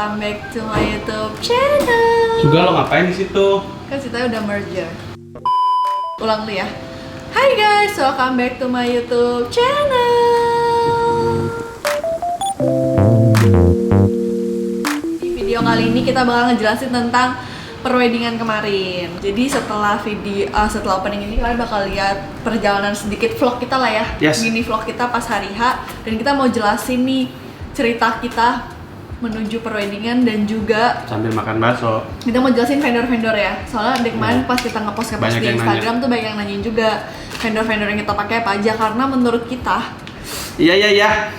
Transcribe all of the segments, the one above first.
welcome back to my YouTube channel. Juga lo ngapain di situ? Kan ceritanya udah merger. Ulang tuh ya. Hai guys, welcome back to my YouTube channel. Di video kali ini kita bakal ngejelasin tentang perweddingan kemarin. Jadi setelah opening ini kalian bakal lihat perjalanan sedikit vlog kita lah ya. Yes. Mini vlog kita pas hari H, dan kita mau jelasin nih cerita kita menuju perweddingan dan juga Sambil makan bakso. kita mau jelasin vendor-vendor ya. Soalnya dari kemarin pas kita ngepost Banyak di yang Instagram tuh banyak yang nanyain juga vendor-vendor yang kita pakai apa aja, karena menurut kita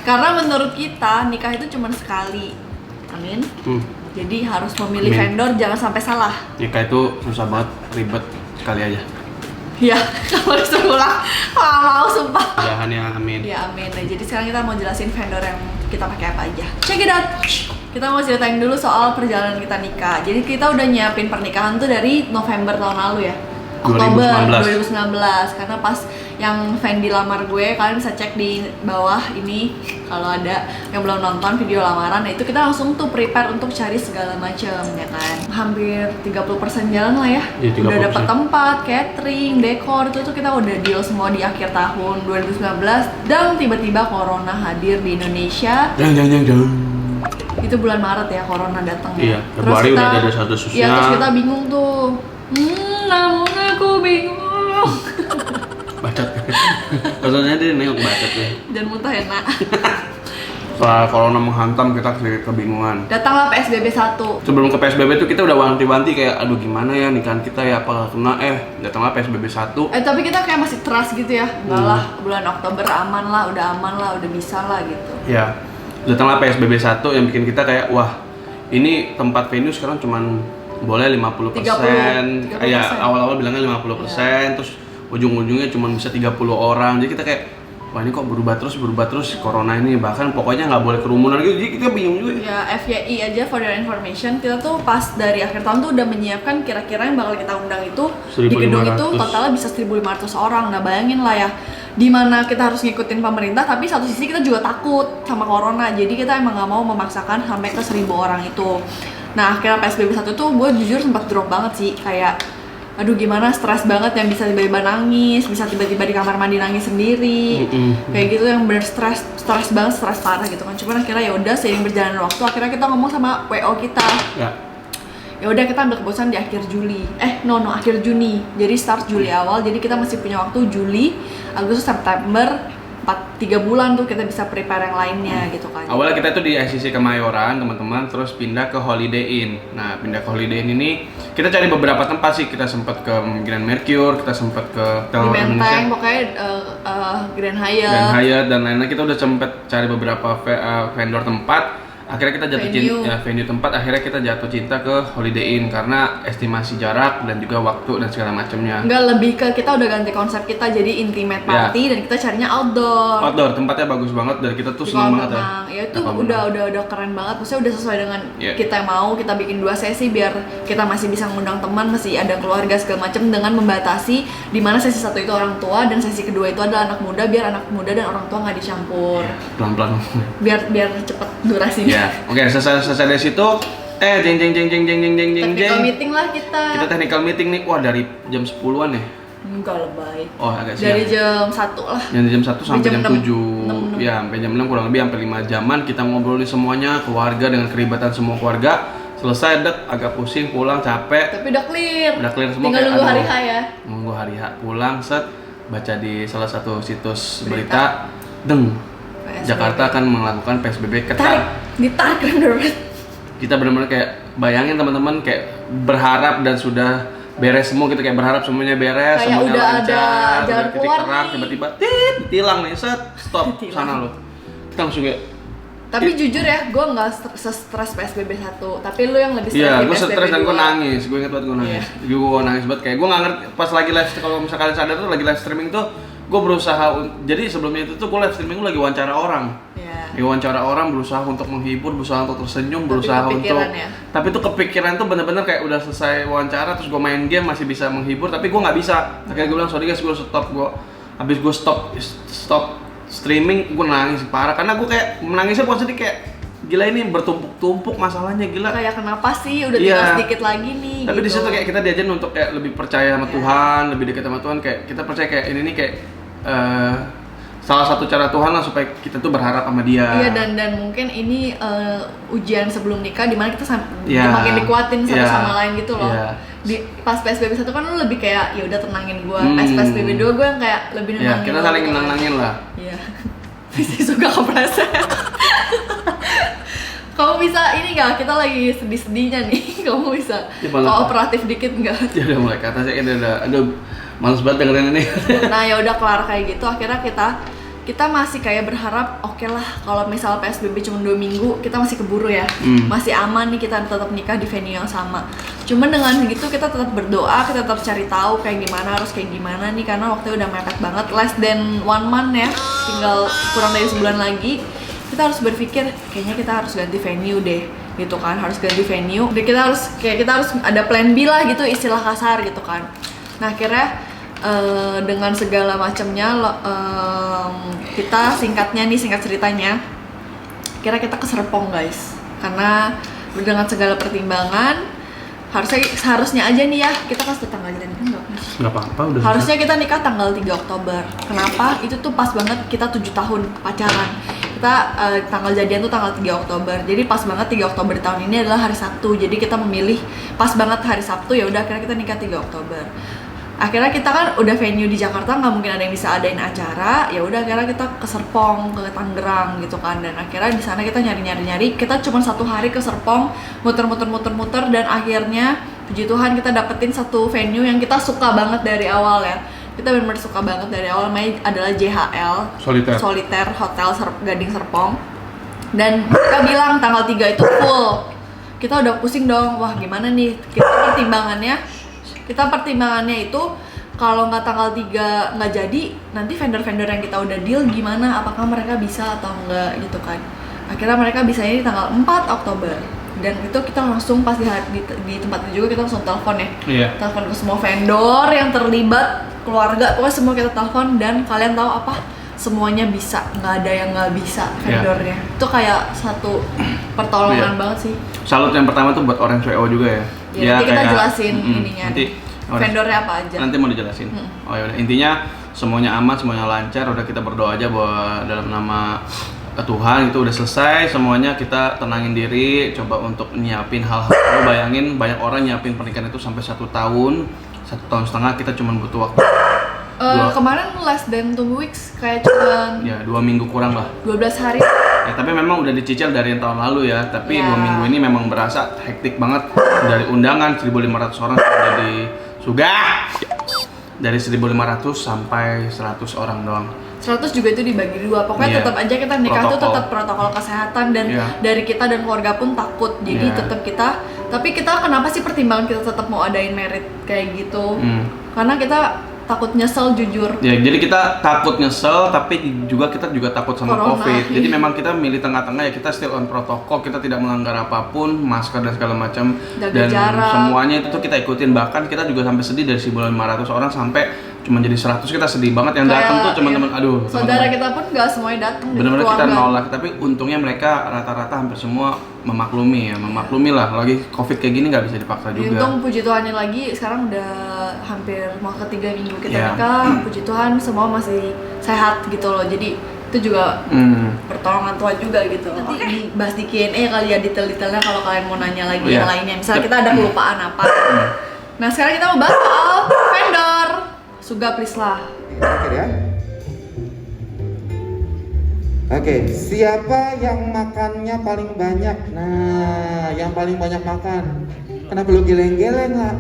karena menurut kita nikah itu cuma sekali. Amin. Jadi harus memilih Amin. vendor, jangan sampai salah. Nikah itu susah banget, ribet sekali aja. Ya, kalau disuruh ulang, nggak mau sumpah. Mudahan ya, amin. Ya amin. Nah, jadi sekarang kita mau jelasin vendor yang kita pakai apa aja. Check it out. Kita mau ceritain dulu soal perjalanan kita nikah. Jadi kita udah nyiapin pernikahan tuh dari November tahun lalu ya. Oktober 2019. Karena pas yang Fendi lamar gue, kalian bisa cek di bawah ini kalau ada yang belum nonton video lamaran. Nah, itu kita langsung tuh prepare untuk cari segala macam ya kan. Hampir 30% jalan lah ya. Iya, 30%. Udah dapat tempat, catering, dekor, itu tuh kita udah deal semua di akhir tahun 2019, dan tiba-tiba corona hadir di Indonesia. Jang. Itu bulan Maret ya corona datang Iya, ya. Februari udah ada desas-desusnya. Iya, terus kita bingung tuh. Namun aku bingung. Bacot. Maksudnya dia nengok bacot ya. Dan muntah enak. Setelah corona menghantam, kita sedikit kebingungan. Datanglah PSBB 1. Sebelum ke PSBB itu kita udah wanti-wanti kayak aduh gimana ya nikahan kita ya, apa kena datanglah PSBB 1. Tapi kita kayak masih trust gitu ya. Enggak lah, bulan Oktober aman lah, udah bisa lah gitu. Ya, datanglah PSBB 1 yang bikin kita kayak wah, ini tempat venue sekarang cuman boleh 50%. 30%. Ya, awal-awal bilangnya 50%, terus ujung-ujungnya cuman bisa 30 orang. Jadi kita kayak wah, ini kok berubah terus corona ini, bahkan pokoknya nggak boleh kerumunan gitu. Jadi kita bingung juga. Ya, FYI aja for your information, kita tuh pas dari akhir tahun tuh udah menyiapkan kira-kira yang bakal kita undang itu 1.500. di gedung itu totalnya bisa 1.500 orang. Nah, bayangin lah ya, dimana kita harus ngikutin pemerintah, tapi satu sisi kita juga takut sama corona. Jadi kita emang nggak mau memaksakan sampai ke 1.000 orang itu. Nah, akhirnya PSBB 1 tuh gue jujur sempat drop banget sih, kayak aduh gimana, stres banget, yang bisa tiba-tiba nangis, bisa tiba-tiba di kamar mandi nangis sendiri, kayak gitu, yang bener stres banget, stres parah gitu kan. Cuman akhirnya ya udah, seiring berjalannya waktu akhirnya kita ngomong sama WO kita, ya udah kita ambil keputusan di akhir Juli, akhir Juni, jadi start Juli awal. Jadi kita masih punya waktu Juli, Agustus, September, 3 bulan tuh kita bisa prepare yang lainnya gitu kan. Awalnya kita tuh di ICC Kemayoran teman-teman, terus pindah ke Holiday Inn. Nah, pindah ke Holiday Inn ini kita cari beberapa tempat sih. Kita sempat ke Grand Mercure, kita sempat ke Di Menteng, pokoknya Grand Hyatt dan lain-lain. Kita udah sempat cari beberapa vendor tempat. Akhirnya kita jatuh cinta venue tempat. Akhirnya kita jatuh cinta ke Holiday Inn karena estimasi jarak dan juga waktu dan segala macamnya. Enggak, lebih ke kita udah ganti konsep kita jadi intimate party dan kita carinya outdoor. Tempatnya bagus banget dan kita tuh seneng banget ya. Ya itu udah keren banget. Maksudnya udah sesuai dengan kita yang mau. Kita bikin 2 sesi biar kita masih bisa ngundang teman, masih ada keluarga segala macam, dengan membatasi di mana sesi 1 itu orang tua dan sesi kedua itu adalah anak muda, biar anak muda dan orang tua nggak dicampur. Pelan-pelan. Biar cepet durasinya. Ya, oke, selesai dari situ, jeng. Technical meeting lah kita. Kita technical meeting nih, wah dari jam 10-an ya? Enggak lebay. Oh, agak siang. Dari jam 1 lah. Dari jam 1 sampai jam 7. 6. Ya, sampai jam 6 kurang lebih, sampai 5 jaman kita ngobrolin semuanya, keluarga dengan keribatan semua keluarga. Selesai, agak pusing, pulang, capek. Tapi udah clear. Semua. Tinggal nunggu hari H ya. Nunggu hari H, pulang, baca di salah satu situs berita, Jakarta akan melakukan PSBB ketat. Ditarik bener-bener. Kita benar-benar kayak bayangin teman-teman, kayak berharap dan sudah beres semua, kita kayak berharap semuanya beres, kayak semuanya udah lancar, ada jalan titik keluar terang, nih. tiba-tiba ditilang nih, stop sana lo. Kita langsung kayak tapi jujur ya, gue nggak stres PSBB 1, tapi lu yang lebih stres. Iya, di gue PSBB stres dan 2. gue nangis, gue inget banget gue nangis. Gue nangis banget, kayak gue nggak ngerti pas lagi live, kalau misalnya kalian sadar tuh lagi live streaming tuh, gue berusaha, jadi sebelumnya itu tuh gue live streaming gue lagi wawancara orang. Wawancara orang, berusaha untuk menghibur, berusaha untuk tersenyum, berusaha untuk tapi tuh kepikiran tuh bener-bener kayak udah selesai wawancara terus gue main game masih bisa menghibur, tapi gue nggak bisa. Akhirnya gue bilang sorry guys, gue habis gue stop streaming, gue nangis parah karena gue kayak menangisnya bukan sedih, kayak gila ini bertumpuk-tumpuk masalahnya gila. Kayak kenapa sih udah tinggal sedikit lagi nih. Tapi gitu. di situ kayak kita diajarin untuk kayak lebih percaya sama Tuhan, lebih dekat sama Tuhan, kayak kita percaya kayak ini nih kayak salah satu cara Tuhan lah supaya kita tuh berharap sama Dia. Iya, dan mungkin ini ujian sebelum nikah dimana kita makin dikuatin satu sama lain gitu loh. Di pas PSBB 1 kan lu lebih kayak ya udah tenangin gua. Pas PSBB 2 gua yang kayak lebih nenangin. Iya, kita saling nenangin lah. Iya. Bisa suka kepleset. Kamu bisa ini nggak? Kita lagi sedih-sedihnya nih. Kamu bisa kooperatif dikit nggak? Ya udah mulai kata saya aduh males banget dengerin ini. Nah ya udah kelar kayak gitu. Akhirnya kita masih kayak berharap oke lah kalau misal PSBB cuma 2 minggu kita masih keburu ya. Masih aman nih kita tetap nikah di venue yang sama. Cuman dengan gitu kita tetap berdoa, kita tetap cari tahu kayak gimana, harus kayak gimana nih karena waktunya udah mepet banget, less than 1 month ya, tinggal kurang dari sebulan lagi. Kita harus berpikir kayaknya kita harus ganti venue deh gitu kan, harus ganti venue. Dan kita harus ada plan B lah gitu, istilah kasar gitu kan. Nah akhirnya dengan segala macamnya kita singkat ceritanya kira kita ke Serpong guys, karena dengan segala pertimbangan harusnya aja nih ya kita kasih tanggal kita nikah nggak apa-apa udah harusnya kita nikah tanggal 3 Oktober. Kenapa? Itu tuh pas banget kita 7 tahun pacaran. Kita tanggal jadian tuh tanggal 3 Oktober. Jadi pas banget 3 Oktober tahun ini adalah hari Sabtu. Jadi kita memilih pas banget hari Sabtu, ya udah akhirnya kita nikah 3 Oktober. Akhirnya kita kan udah venue di Jakarta, nggak mungkin ada yang bisa adain acara. Ya udah akhirnya kita ke Serpong, ke Tangerang gitu kan. Dan akhirnya di sana kita nyari. Kita cuma 1 hari ke Serpong, muter dan akhirnya puji Tuhan kita dapetin satu venue yang kita suka banget dari awal ya. Kita benar-benar suka banget dari awal, namanya adalah JHL Solitaire Hotel Gading Serpong. Dan kita bilang tanggal 3 itu full. Kita udah pusing dong, wah gimana nih? Kita pertimbangannya itu kalau nggak tanggal 3 nggak jadi, nanti vendor-vendor yang kita udah deal gimana, apakah mereka bisa atau enggak gitu kan. Akhirnya mereka bisa ini tanggal 4 Oktober. Dan itu kita langsung pas di tempat itu juga kita langsung telepon ya. Telepon ke semua vendor yang terlibat, keluarga, pokoknya semua kita telepon. Dan kalian tahu apa? Semuanya bisa, nggak ada yang nggak bisa vendornya. Itu kayak satu pertolongan banget sih. Salut yang pertama tuh buat Orange WO juga ya. Nanti kita jelasin ininya. Nanti vendornya apa aja. Nanti mau dijelasin. Oh ya udah, intinya semuanya aman, semuanya lancar. Udah kita berdoa aja bahwa dalam nama Tuhan itu udah selesai semuanya, kita tenangin diri, coba untuk nyiapin hal-hal. Lo bayangin banyak orang nyiapin pernikahan itu sampai 1 tahun, 1,5 tahun, kita cuma butuh waktu. Kemarin less than 2 weeks, kayak cuma 2 minggu kurang lah. 12 hari. Ya, tapi memang udah dicicil dari yang tahun lalu ya. Tapi 2 minggu ini memang berasa hektik banget. Dari undangan 1.500 orang dari 1.500 sampai 100 orang doang. 100 juga itu dibagi 2. Pokoknya tetap aja kita nikah tuh tetap protokol kesehatan dan dari kita dan keluarga pun takut. Jadi tetap tapi kita kenapa sih pertimbangan kita tetap mau adain merit kayak gitu? Karena kita takut nyesel jujur. Ya, jadi kita takut nyesel, tapi kita juga takut sama COVID. Jadi memang kita milih tengah-tengah ya, kita still on protokol, kita tidak melanggar apapun, masker dan segala macam. Dan jarak. Semuanya itu tuh kita ikutin. Bahkan kita juga sampai sedih dari 1.500 orang sampai cuma jadi 100, kita sedih banget. Yang datang tuh teman-teman, aduh. Saudara kita pun nggak semuanya datang. Benar-benar kita nolak, tapi untungnya mereka rata-rata hampir semua memaklumi lah. Lagi COVID kayak gini nggak bisa dipaksa juga. Untung puji Tuhannya lagi sekarang udah hampir mau ke 3 minggu kita nikah. Puji Tuhan semua masih sehat gitu loh. Jadi itu juga pertolongan Tuhan juga gitu. Nanti dibahas di Q&A kali ya detail-detailnya kalau kalian mau nanya lagi yang lainnya. Misalnya kita ada kelupaan apa. Nah sekarang kita mau bahas soal vendor. Suga please lah. Oke ya. Oke, siapa yang makannya paling banyak? Nah, yang paling banyak makan. Kenapa lu geleng-geleng lah?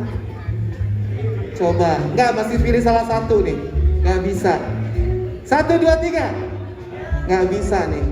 Coba, nggak mesti pilih salah satu nih. Nggak bisa. 1, 2, 3. Nggak bisa nih.